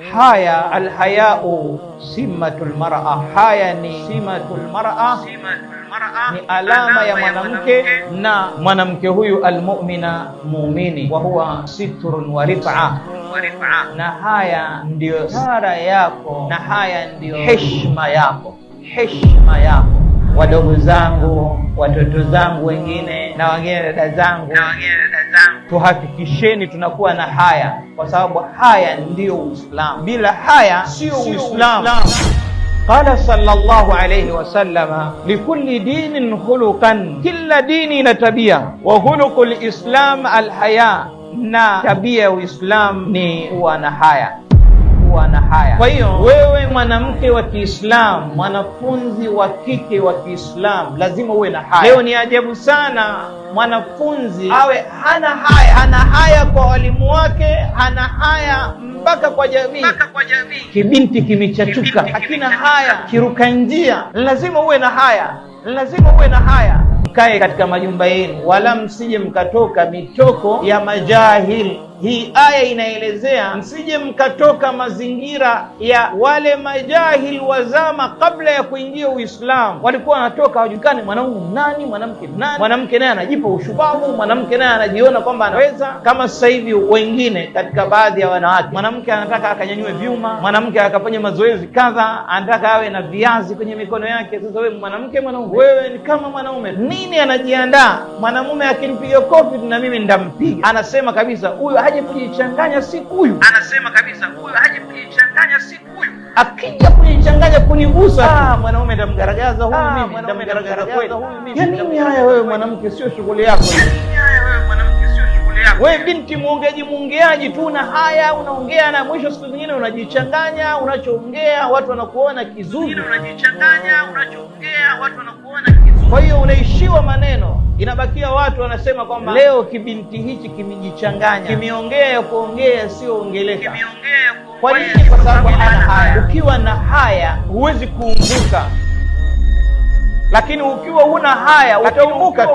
haya, alhayau simatul mar'a, haya ni simatul mar'a, ni alama ya mwanamke, na mwanamke huyu almu'mina, muumini, wa huwa sitrun wa rif'a, na haya ndio sara yako, na haya ndio heshima yako, heshima yako. Wadogo zangu, watoto zangu wengine na wengine dada zangu, tuhakikisheni tunakuwa na haya, kwa sababu haya ndio Uislamu. Bila haya sio Uislamu. Qala sallallahu alayhi wasallama, likulli dinin khuluqan, kila dini ina tabia, wa khuluqul islam alhaya, na tabia ya Uislamu ni kuwa na haya, kuwa na haya. Kwa hiyo wewe mwanamke wa Kiislamu, mwanafunzi wa kike wa Kiislamu, lazima uwe na haya. Leo ni ajabu sana mwanafunzi awe hana haya, hana haya kwa walimu wake, hana haya mpaka kwa jamii. Kibinti kimechachuka, hakina haya, kiruka njia. Lazima uwe na haya, lazima uwe na haya. Mkae katika majumba yenu, wala msije mkatoka mitoko ya majahili. Hii aya inaelezea msije mkatoka mazingira ya wale majahili wazama kabla ya kuingia Uislamu. Walikuwa wanatoka hawajulikani mwanaume nani, mwanamke nani. Mwanamke naye anajipa ushupavu, mwanamke naye anajiona kwamba anaweza. Kama sasa hivi wengine katika baadhi ya wanawake, mwanamke anataka akanyanyue vyuma, mwanamke akafanya mazoezi kadha, anataka awe na viazi kwenye mikono yake. Sasa wewe mwanamke, mwanaume, wewe ni kama mwanaume. Nini anajiandaa? Mwanamume akinipiga kofi na mimi ndampiga. Anasema kabisa huyu haje kujichanganya siku huyu. Anasema kabisa huyu haje kujichanganya siku huyu. Akija kujichanganya kunigusa, mwanaume ndamgaragaza huyu mimi, ndamgaragaza kweli. Ya nini haya wewe mwanamke, sio shughuli yako hiyo. Wewe binti muongeaji tu, na haya unaongea, na mwisho siku nyingine unajichanganya, unachoongea watu wanakuona kizuri. Kwa hiyo unaishiwa maneno, inabakia watu wanasema kwamba leo kibinti hichi kimejichanganya, kimeongea ya kuongea sio ongeleka. Kwa nini? Kwa sababu hana haya. Ukiwa na haya huwezi kuumbuka, lakini ukiwa huna haya utaumbuka.